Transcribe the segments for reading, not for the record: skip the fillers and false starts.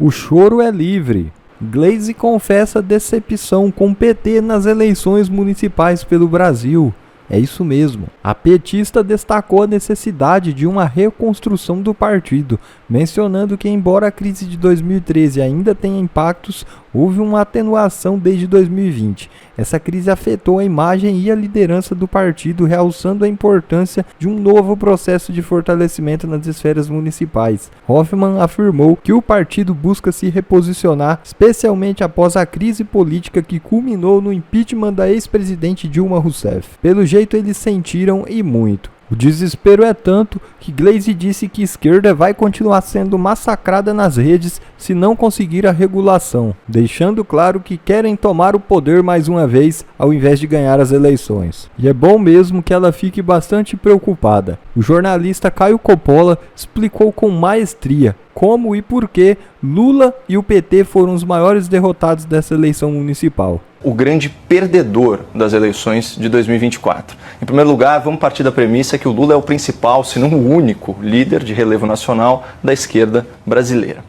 O choro é livre. Glaze confessa decepção com o PT nas eleições municipais pelo Brasil. É isso mesmo. A petista destacou a necessidade de uma reconstrução do partido, mencionando que, embora a crise de 2013 ainda tenha impactos, houve uma atenuação desde 2020. Essa crise afetou a imagem e a liderança do partido, realçando a importância de um novo processo de fortalecimento nas esferas municipais. Hoffmann afirmou que o partido busca se reposicionar, especialmente após a crise política que culminou no impeachment da ex-presidente Dilma Rousseff. Pelo jeito, eles sentiram e muito. O desespero é tanto que Glaze disse que a esquerda vai continuar sendo massacrada nas redes se não conseguir a regulação, deixando claro que querem tomar o poder mais uma vez ao invés de ganhar as eleições. E é bom mesmo que ela fique bastante preocupada. O jornalista Caio Coppola explicou com maestria como e por que Lula e o PT foram os maiores derrotados dessa eleição municipal. O grande perdedor das eleições de 2024. Em primeiro lugar, vamos partir da premissa que o Lula é o principal, se não o único, líder de relevo nacional da esquerda brasileira.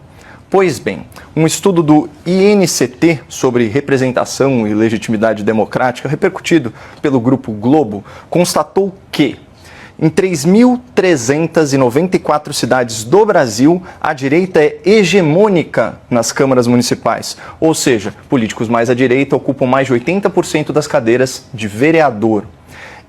Pois bem, um estudo do INCT sobre representação e legitimidade democrática, repercutido pelo Grupo Globo, constatou que em 3.394 cidades do Brasil, a direita é hegemônica nas câmaras municipais. Ou seja, políticos mais à direita ocupam mais de 80% das cadeiras de vereador.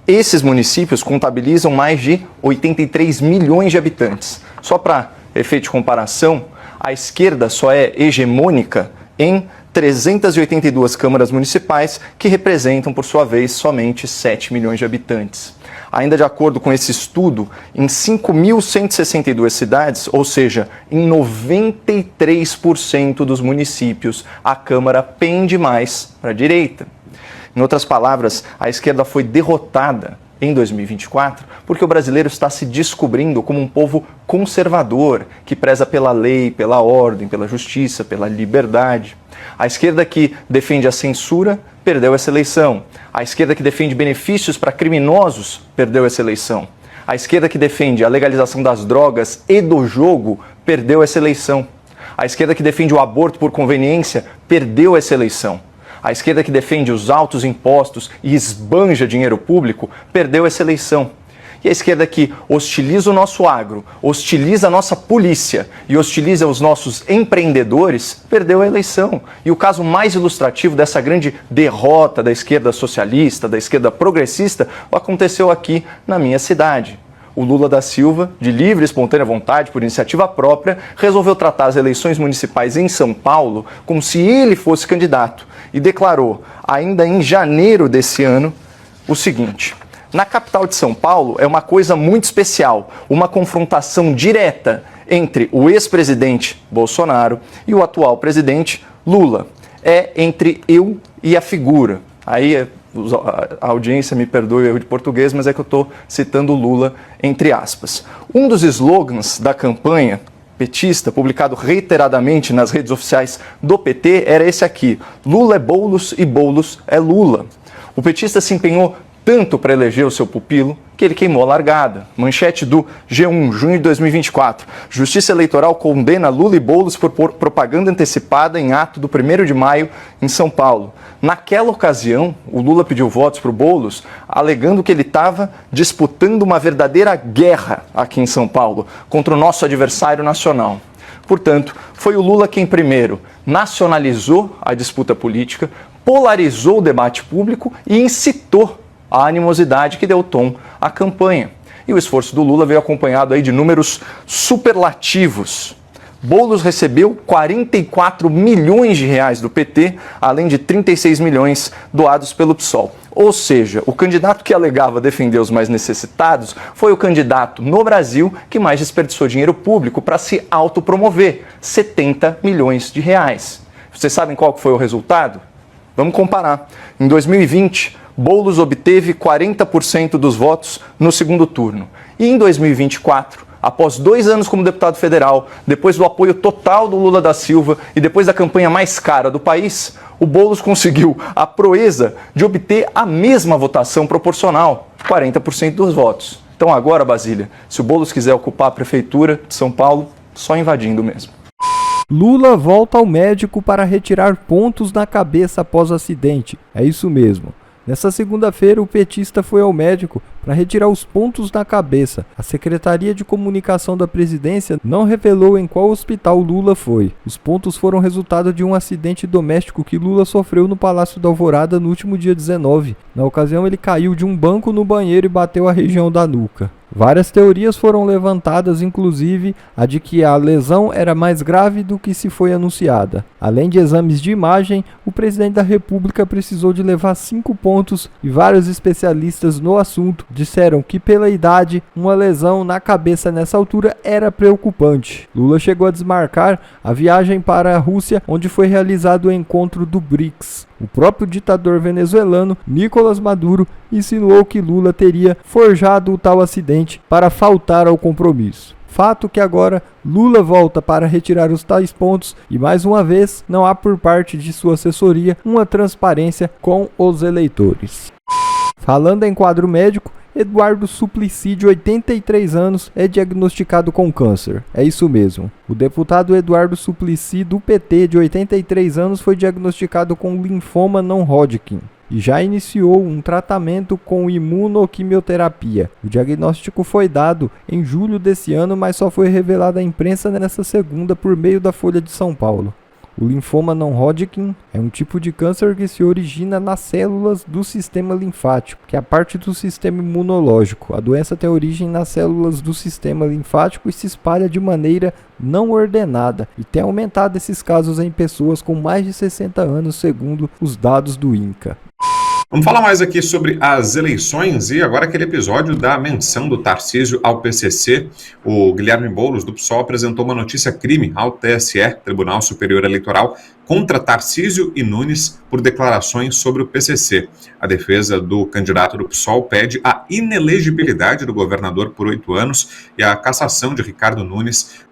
Esses municípios contabilizam mais de 83 milhões de habitantes. Só para efeito de comparação, a esquerda só é hegemônica em 382 câmaras municipais, que representam, por sua vez, somente 7 milhões de habitantes. Ainda de acordo com esse estudo, em 5.162 cidades, ou seja, em 93% dos municípios, a Câmara pende mais para a direita. Em outras palavras, a esquerda foi derrotada em 2024 porque o brasileiro está se descobrindo como um povo conservador, que preza pela lei, pela ordem, pela justiça, pela liberdade. A esquerda que defende a censura perdeu essa eleição. A esquerda que defende benefícios para criminosos perdeu essa eleição. A esquerda que defende a legalização das drogas e do jogo perdeu essa eleição. A esquerda que defende o aborto por conveniência perdeu essa eleição. A esquerda que defende os altos impostos e esbanja dinheiro público perdeu essa eleição. E a esquerda que hostiliza o nosso agro, hostiliza a nossa polícia e hostiliza os nossos empreendedores, perdeu a eleição. E o caso mais ilustrativo dessa grande derrota da esquerda socialista, da esquerda progressista, aconteceu aqui na minha cidade. O Lula da Silva, de livre e espontânea vontade, por iniciativa própria, resolveu tratar as eleições municipais em São Paulo como se ele fosse candidato e declarou, ainda em janeiro desse ano, o seguinte: na capital de São Paulo é uma coisa muito especial, uma confrontação direta entre o ex-presidente Bolsonaro e o atual presidente Lula. É entre eu e a figura. Aí a audiência me perdoe o erro de português, mas é que eu estou citando Lula entre aspas. Um dos slogans da campanha petista, publicado reiteradamente nas redes oficiais do PT, era esse aqui: Lula é Boulos e Boulos é Lula. O petista se empenhou tanto para eleger o seu pupilo que ele queimou a largada. Manchete do G1, junho de 2024. Justiça Eleitoral condena Lula e Boulos por propaganda antecipada em ato do 1º de maio em São Paulo. Naquela ocasião, o Lula pediu votos para o Boulos, alegando que ele estava disputando uma verdadeira guerra aqui em São Paulo contra o nosso adversário nacional. Portanto, foi o Lula quem primeiro nacionalizou a disputa política, polarizou o debate público e incitou a animosidade que deu tom à campanha. E o esforço do Lula veio acompanhado aí de números superlativos. Boulos recebeu 44 milhões de reais do PT, além de 36 milhões doados pelo PSOL. Ou seja, o candidato que alegava defender os mais necessitados foi o candidato no Brasil que mais desperdiçou dinheiro público para se autopromover, 70 milhões de reais. Vocês sabem qual foi o resultado? Vamos comparar. Em 2020, Boulos obteve 40% dos votos no segundo turno. E em 2024, após 2 anos como deputado federal, depois do apoio total do Lula da Silva e depois da campanha mais cara do país, o Boulos conseguiu a proeza de obter a mesma votação proporcional, 40% dos votos. Então agora, Basília, se o Boulos quiser ocupar a prefeitura de Só Paulo, só invadindo mesmo. Lula volta ao médico para retirar pontos na cabeça após acidente. É isso mesmo. Nessa segunda-feira, o petista foi ao médico para retirar os pontos na cabeça. A Secretaria de Comunicação da Presidência não revelou em qual hospital Lula foi. Os pontos foram resultado de um acidente doméstico que Lula sofreu no Palácio da Alvorada no último dia 19. Na ocasião, ele caiu de um banco no banheiro e bateu a região da nuca. Várias teorias foram levantadas, inclusive a de que a lesão era mais grave do que se foi anunciada. Além de exames de imagem, o presidente da República precisou de levar 5 pontos e vários especialistas no assunto disseram que pela idade, uma lesão na cabeça nessa altura era preocupante. Lula chegou a desmarcar a viagem para a Rússia, onde foi realizado o encontro do BRICS. O próprio ditador venezuelano, Nicolás Maduro, insinuou que Lula teria forjado o tal acidente para faltar ao compromisso. Fato que agora Lula volta para retirar os tais pontos e mais uma vez não há por parte de sua assessoria uma transparência com os eleitores. Falando em quadro médico, Eduardo Suplicy, de 83 anos, é diagnosticado com câncer. É isso mesmo. O deputado Eduardo Suplicy, do PT, de 83 anos, foi diagnosticado com linfoma não Hodgkin e já iniciou um tratamento com imunoquimioterapia. O diagnóstico foi dado em julho desse ano, mas só foi revelado à imprensa nesta segunda por meio da Folha de São Paulo. O linfoma não Hodgkin é um tipo de câncer que se origina nas células do sistema linfático, que é a parte do sistema imunológico. A doença tem origem nas células do sistema linfático e se espalha de maneira não ordenada, e tem aumentado esses casos em pessoas com mais de 60 anos, segundo os dados do INCA. Vamos falar mais aqui sobre as eleições e agora aquele episódio da menção do Tarcísio ao PCC. O Guilherme Boulos, do PSOL, apresentou uma notícia-crime ao TSE, Tribunal Superior Eleitoral, contra Tarcísio e Nunes por declarações sobre o PCC. A defesa do candidato do PSOL pede a inelegibilidade do governador por 8 anos e a cassação de Ricardo Nunes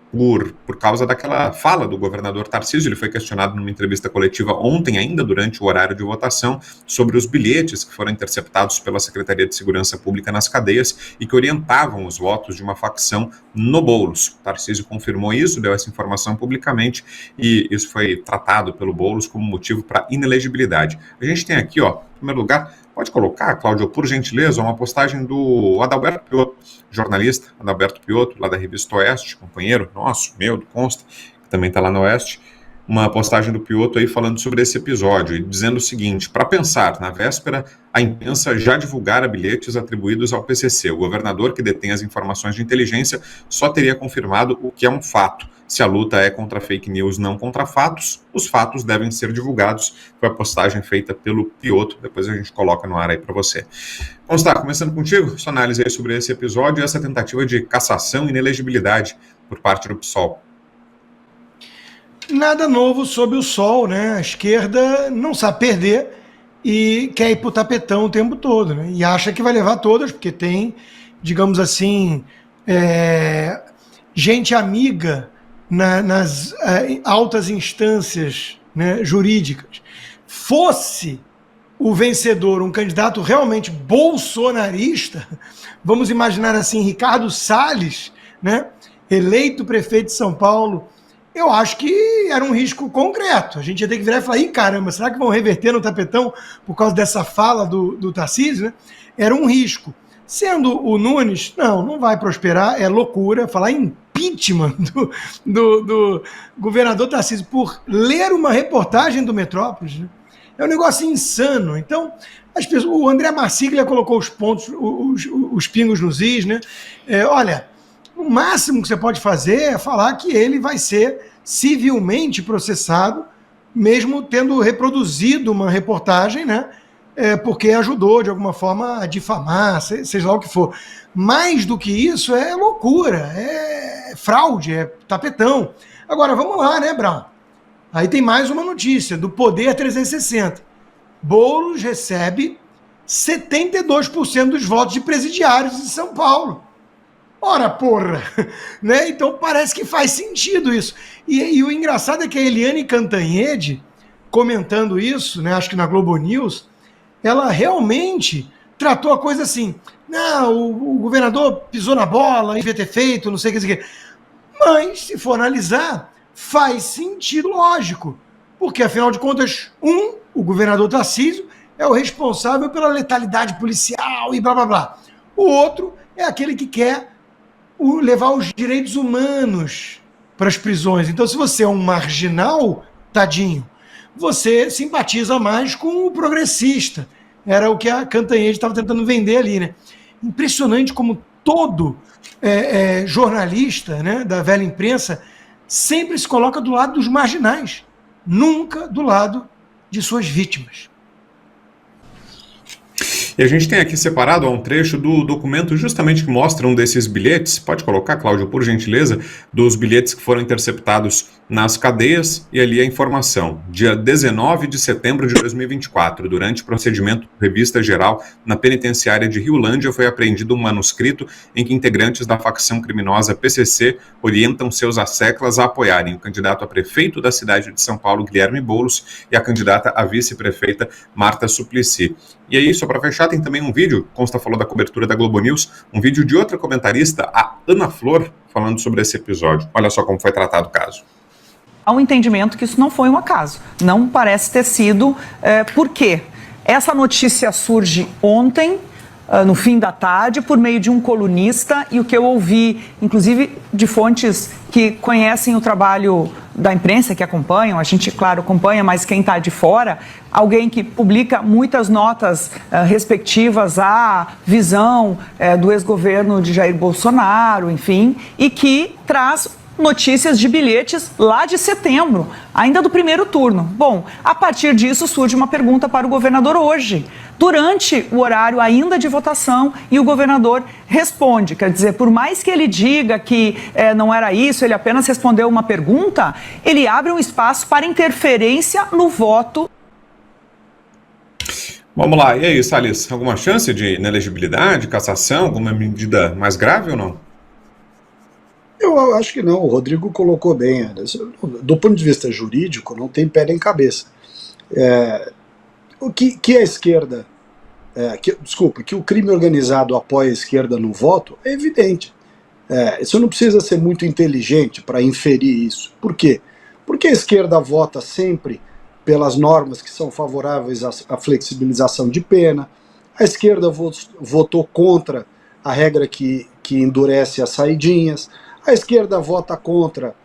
por causa daquela fala do governador Tarcísio. Ele foi questionado numa entrevista coletiva ontem, ainda durante o horário de votação, sobre os bilhetes que foram interceptados pela Secretaria de Segurança Pública nas cadeias e que orientavam os votos de uma facção no Boulos. Tarcísio confirmou isso, deu essa informação publicamente e isso foi tratado pelo Boulos como motivo para inelegibilidade. A gente tem aqui, em primeiro lugar, pode colocar, Cláudio, por gentileza, uma postagem do Adalberto Piotto, jornalista Adalberto Piotto, lá da Revista Oeste, companheiro nosso, meu, do Consta, que também está lá no Oeste, uma postagem do Piotto aí falando sobre esse episódio e dizendo o seguinte: para pensar, na véspera, a imprensa já divulgara bilhetes atribuídos ao PCC. O governador, que detém as informações de inteligência, só teria confirmado o que é um fato. Se a luta é contra fake news, não contra fatos, os fatos devem ser divulgados. Foi a postagem feita pelo Piotto, depois a gente coloca no ar aí para você. Constar, começando contigo, sua análise aí sobre esse episódio e essa tentativa de cassação e inelegibilidade por parte do PSOL. Nada novo sob o sol, né? A esquerda não sabe perder e quer ir pro tapetão o tempo todo, né? E acha que vai levar todas, porque tem, digamos assim, gente amiga nas altas instâncias, né, jurídicas. Fosse o vencedor um candidato realmente bolsonarista, vamos imaginar assim, Ricardo Salles, né, eleito prefeito de São Paulo, eu acho que era um risco concreto. A gente ia ter que virar e falar: ih, caramba, será que vão reverter no tapetão por causa dessa fala do Tarcísio? Né? Era um risco. Sendo o Nunes, não vai prosperar, é loucura. Falar em impeachment do governador Tarcísio por ler uma reportagem do Metrópolis, né? É um negócio insano. Então, as pessoas, o André Marsiglia colocou os pontos, os pingos nos is, né? Olha, o máximo que você pode fazer é falar que ele vai ser civilmente processado, mesmo tendo reproduzido uma reportagem, né? Porque ajudou, de alguma forma, a difamar, seja lá o que for. Mais do que isso, é loucura, é fraude, é tapetão. Agora, vamos lá, né, Brown? Aí tem mais uma notícia, do Poder 360. Boulos recebe 72% dos votos de presidiários de São Paulo. Ora, porra! Né? Então parece que faz sentido isso. E o engraçado é que a Eliane Cantanhede, comentando isso, né, acho que na Globo News, ela realmente tratou a coisa assim: não, o governador pisou na bola, devia ter feito, não sei o que. Mas, se for analisar, faz sentido lógico, porque, afinal de contas, o governador Tarcísio é o responsável pela letalidade policial e blá, blá, blá. O outro é aquele que quer levar os direitos humanos para as prisões. Então, se você é um marginal, tadinho, você simpatiza mais com o progressista. Era o que a Cantanhede estava tentando vender ali, né? Impressionante como todo jornalista, né, da velha imprensa sempre se coloca do lado dos marginais, nunca do lado de suas vítimas. E a gente tem aqui separado um trecho do documento justamente que mostra um desses bilhetes, pode colocar, Cláudio, por gentileza, dos bilhetes que foram interceptados nas cadeias, e ali a informação. Dia 19 de setembro de 2024, durante o procedimento Revista Geral na penitenciária de Riolândia, foi apreendido um manuscrito em que integrantes da facção criminosa PCC orientam seus asseclas a apoiarem o candidato a prefeito da cidade de São Paulo, Guilherme Boulos, e a candidata a vice-prefeita, Marta Suplicy. E aí, só para fechar, tem também um vídeo, Consta falou da cobertura da Globo News, um vídeo de outra comentarista, a Ana Flor, falando sobre esse episódio. Olha só como foi tratado o caso. Há um entendimento que isso não foi um acaso. Não parece ter sido. Por quê? Essa notícia surge ontem, no fim da tarde, por meio de um colunista, e o que eu ouvi, inclusive, de fontes que conhecem o trabalho da imprensa, que acompanham, a gente, claro, acompanha, mas quem está de fora, alguém que publica muitas notas respectivas à visão do ex-governo de Jair Bolsonaro, enfim, e que traz notícias de bilhetes lá de setembro, ainda do primeiro turno. Bom, a partir disso surge uma pergunta para o governador hoje, durante o horário ainda de votação, e o governador responde. Quer dizer, por mais que ele diga que não era isso, ele apenas respondeu uma pergunta, ele abre um espaço para interferência no voto. Vamos lá, e aí, Salles, alguma chance de inelegibilidade, cassação, alguma medida mais grave ou não? Eu acho que não, o Rodrigo colocou bem. Do ponto de vista jurídico, não tem pé nem cabeça. O que a esquerda, que o crime organizado apoia a esquerda no voto, é evidente. Você não precisa ser muito inteligente para inferir isso. Por quê? Porque a esquerda vota sempre pelas normas que são favoráveis à flexibilização de pena. A esquerda votou contra a regra que endurece as saidinhas. A esquerda vota contra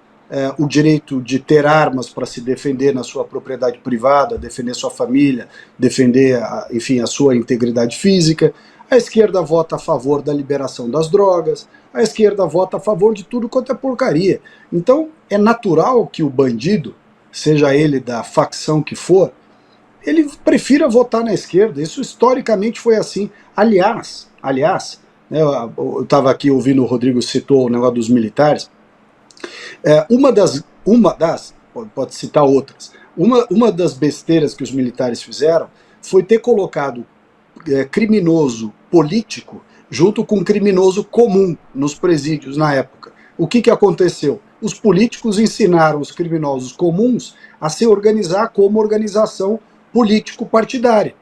o direito de ter armas para se defender na sua propriedade privada, defender sua família, defender, enfim, a sua integridade física. A esquerda vota a favor da liberação das drogas. A esquerda vota a favor de tudo quanto é porcaria. Então, é natural que o bandido, seja ele da facção que for, ele prefira votar na esquerda. Isso historicamente foi assim. Aliás, eu estava aqui ouvindo, o Rodrigo citou o negócio dos militares. Pode citar outras. Uma das besteiras que os militares fizeram foi ter colocado criminoso político junto com criminoso comum nos presídios na época. O que aconteceu? Os políticos ensinaram os criminosos comuns a se organizar como organização político-partidária.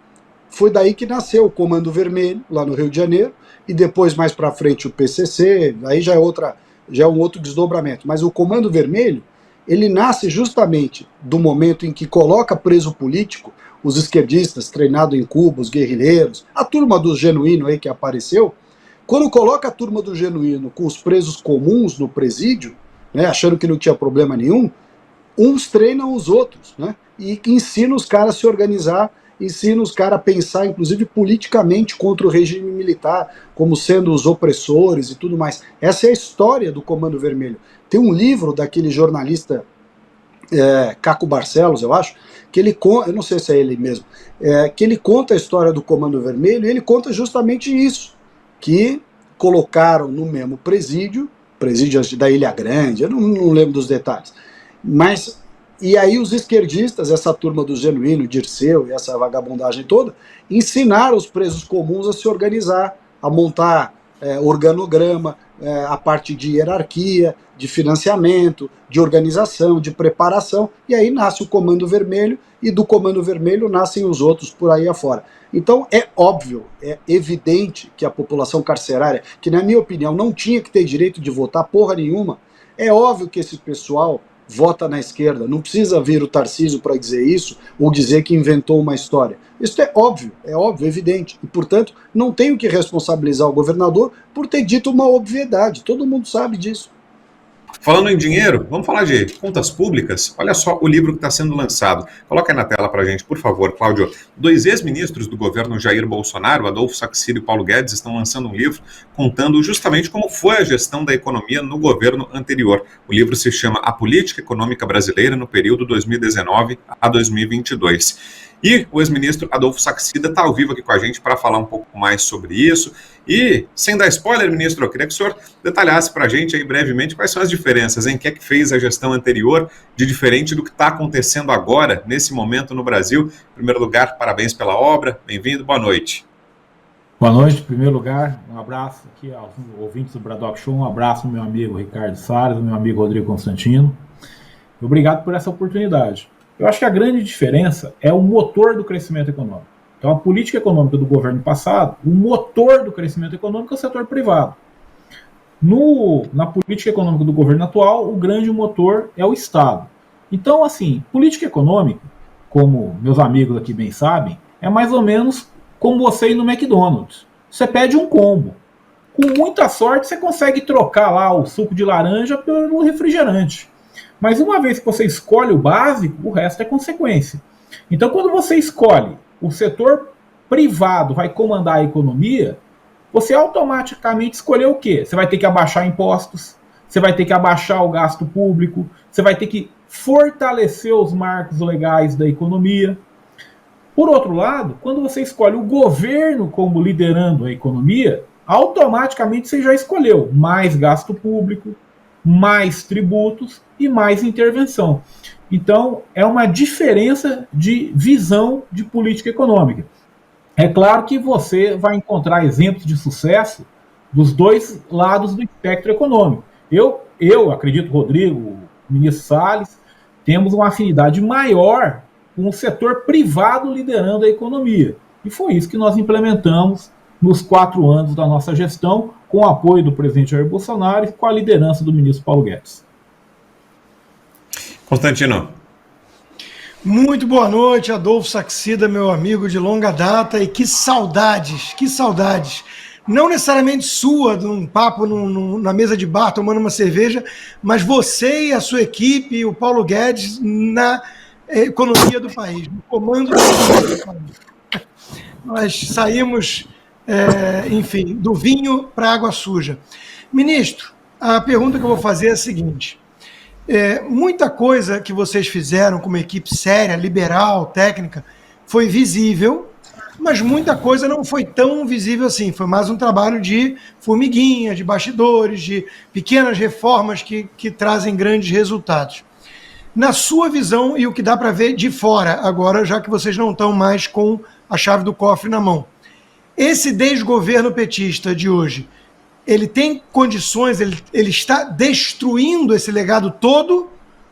Foi daí que nasceu o Comando Vermelho, lá no Rio de Janeiro, e depois, mais para frente, o PCC, aí já é um outro desdobramento. Mas o Comando Vermelho, ele nasce justamente do momento em que coloca preso político os esquerdistas treinados em Cuba, os guerrilheiros, a turma do Genuíno aí que apareceu. Quando coloca a turma do Genuíno com os presos comuns no presídio, né, achando que não tinha problema nenhum, uns treinam os outros, né, e ensina os caras a se organizar, ensina os caras a pensar, inclusive politicamente, contra o regime militar, como sendo os opressores e tudo mais. Essa é a história do Comando Vermelho. Tem um livro daquele jornalista Caco Barcelos, eu acho, que ele conta, eu não sei se é ele mesmo, que ele conta a história do Comando Vermelho, e ele conta justamente isso, que colocaram no mesmo presídio da Ilha Grande, eu não lembro dos detalhes, mas... E aí os esquerdistas, essa turma do Genuíno, Dirceu e essa vagabundagem toda, ensinaram os presos comuns a se organizar, a montar organograma, a parte de hierarquia, de financiamento, de organização, de preparação, e aí nasce o Comando Vermelho, e do Comando Vermelho nascem os outros por aí afora. Então é óbvio, é evidente que a população carcerária, que na minha opinião não tinha que ter direito de votar porra nenhuma, é óbvio que esse pessoal vota na esquerda. Não precisa vir o Tarcísio para dizer isso ou dizer que inventou uma história. Isso é óbvio, evidente. E, portanto, não tenho que responsabilizar o governador por ter dito uma obviedade. Todo mundo sabe disso. Falando em dinheiro, vamos falar de contas públicas. Olha só o livro que está sendo lançado. Coloca aí na tela para a gente, por favor, Cláudio. 2 ex-ministros do governo Jair Bolsonaro, Adolfo Saxillo e Paulo Guedes, estão lançando um livro contando justamente como foi a gestão da economia no governo anterior. O livro se chama A Política Econômica Brasileira no período 2019 a 2022. E o ex-ministro Adolfo Saxillo está ao vivo aqui com a gente para falar um pouco mais sobre isso. E, sem dar spoiler, ministro, eu queria que o senhor detalhasse para a gente aí brevemente quais são as diferenças, em que é que fez a gestão anterior de diferente do que está acontecendo agora, nesse momento no Brasil. Em primeiro lugar, parabéns pela obra, bem-vindo, boa noite. Boa noite, em primeiro lugar, um abraço aqui aos ouvintes do Bradock Show, um abraço ao meu amigo Ricardo Salles, ao meu amigo Rodrigo Constantino. Obrigado por essa oportunidade. Eu acho que a grande diferença é o motor do crescimento econômico. Então, a política econômica do governo passado, o motor do crescimento econômico é o setor privado. Na política econômica do governo atual, o grande motor é o Estado. Então, assim, política econômica, como meus amigos aqui bem sabem, é mais ou menos como você ir no McDonald's. Você pede um combo. Com muita sorte, você consegue trocar lá o suco de laranja pelo refrigerante. Mas uma vez que você escolhe o básico, o resto é consequência. Então, quando você escolhe o setor privado vai comandar a economia, você automaticamente escolheu o quê? Você vai ter que abaixar impostos, você vai ter que abaixar o gasto público, você vai ter que fortalecer os marcos legais da economia. Por outro lado, quando você escolhe o governo como liderando a economia, automaticamente você já escolheu mais gasto público, mais tributos e mais intervenção. Então, é uma diferença de visão de política econômica. É claro que você vai encontrar exemplos de sucesso dos dois lados do espectro econômico. Eu acredito, Rodrigo, o ministro Salles, temos uma afinidade maior com o setor privado liderando a economia. E foi isso que nós implementamos nos 4 anos da nossa gestão, com o apoio do presidente Jair Bolsonaro e com a liderança do ministro Paulo Guedes. Constantino. Muito boa noite, Adolfo Saxillo, meu amigo de longa data, e que saudades. Não necessariamente sua, de um papo na mesa de bar, tomando uma cerveja, mas você e a sua equipe, o Paulo Guedes, na economia do país, no comando da economia do país. Nós saímos, enfim, do vinho para a água suja. Ministro, a pergunta que eu vou fazer é a seguinte. Muita coisa que vocês fizeram como equipe séria, liberal, técnica, foi visível, mas muita coisa não foi tão visível assim. Foi mais um trabalho de formiguinha, de bastidores, de pequenas reformas que trazem grandes resultados. Na sua visão, e o que dá para ver de fora agora, já que vocês não estão mais com a chave do cofre na mão, esse desgoverno petista de hoje, ele tem condições, ele está destruindo esse legado todo,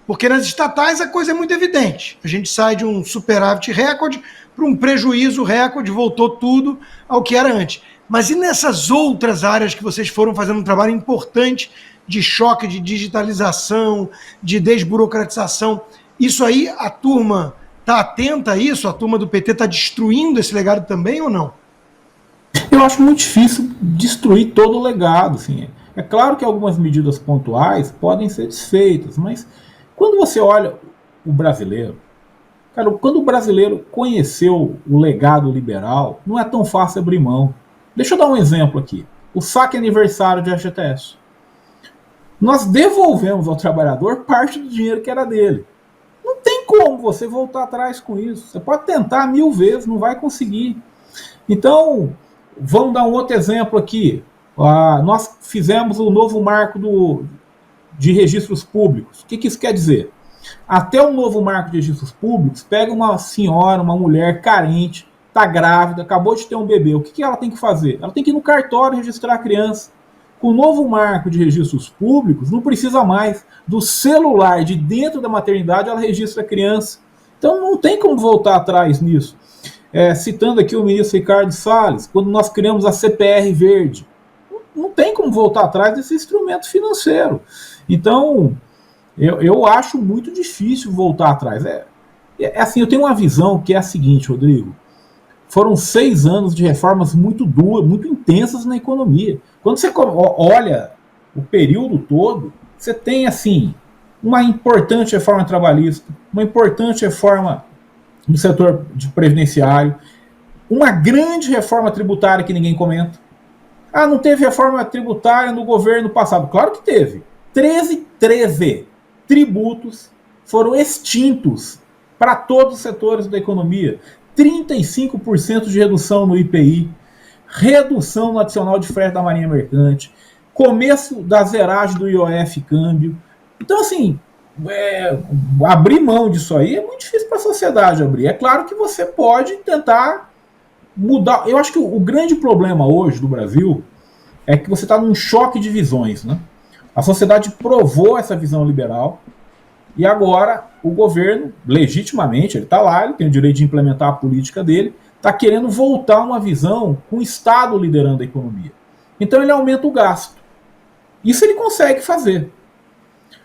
porque nas estatais a coisa é muito evidente. A gente sai de um superávit recorde para um prejuízo recorde, voltou tudo ao que era antes. Mas e nessas outras áreas que vocês foram fazendo um trabalho importante de choque, de digitalização, de desburocratização? Isso aí, a turma está atenta a isso? A turma do PT está destruindo esse legado também ou não? Eu acho muito difícil destruir todo o legado. Assim. É claro que algumas medidas pontuais podem ser desfeitas, mas quando você olha o brasileiro, cara, quando o brasileiro conheceu o legado liberal, não é tão fácil abrir mão. Deixa eu dar um exemplo aqui. O saque aniversário de FGTS. Nós devolvemos ao trabalhador parte do dinheiro que era dele. Não tem como você voltar atrás com isso. Você pode tentar 1000 vezes, não vai conseguir. Então, vamos dar um outro exemplo aqui. Nós fizemos o novo marco de registros públicos. O que isso quer dizer? Até o novo marco de registros públicos, pega uma senhora, uma mulher carente, está grávida, acabou de ter um bebê. O que ela tem que fazer? Ela tem que ir no cartório registrar a criança. Com o novo marco de registros públicos, não precisa mais do celular de dentro da maternidade, ela registra a criança. Então não tem como voltar atrás nisso. Citando aqui o ministro Ricardo Salles, quando nós criamos a CPR Verde, não tem como voltar atrás desse instrumento financeiro. Então, Eu acho muito difícil voltar atrás. Assim, eu tenho uma visão que é a seguinte, Rodrigo. Foram 6 anos de reformas muito duras, muito intensas na economia. Quando você olha o período todo, você tem, assim, uma importante reforma trabalhista, uma importante reforma no setor de previdenciário, uma grande reforma tributária que ninguém comenta. Ah, não teve reforma tributária no governo passado. Claro que teve. 13 tributos foram extintos para todos os setores da economia. 35% de redução no IPI, redução no adicional de frete da Marinha Mercante, começo da zeragem do IOF câmbio. Então, assim, abrir mão disso aí é muito difícil para a sociedade abrir. É claro que você pode tentar mudar. Eu acho que o grande problema hoje do Brasil é que você está num choque de visões, né? A sociedade provou essa visão liberal e agora o governo, legitimamente, ele está lá, ele tem o direito de implementar a política dele, está querendo voltar a uma visão com o Estado liderando a economia. Então ele aumenta o gasto. Isso ele consegue fazer.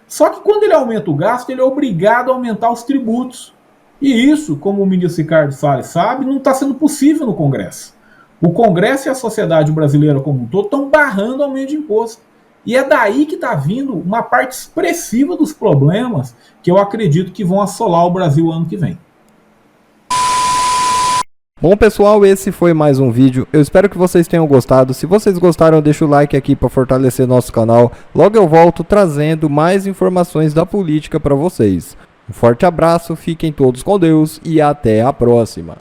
Só que quando ele aumenta o gasto, ele é obrigado a aumentar os tributos. E isso, como o ministro Ricardo Salles sabe, não está sendo possível no Congresso. O Congresso e a sociedade brasileira como um todo estão barrando o aumento de imposto. E é daí que está vindo uma parte expressiva dos problemas que eu acredito que vão assolar o Brasil ano que vem. Bom, pessoal, esse foi mais um vídeo. Eu espero que vocês tenham gostado. Se vocês gostaram, deixa o like aqui para fortalecer nosso canal. Logo eu volto trazendo mais informações da política para vocês. Um forte abraço, fiquem todos com Deus e até a próxima.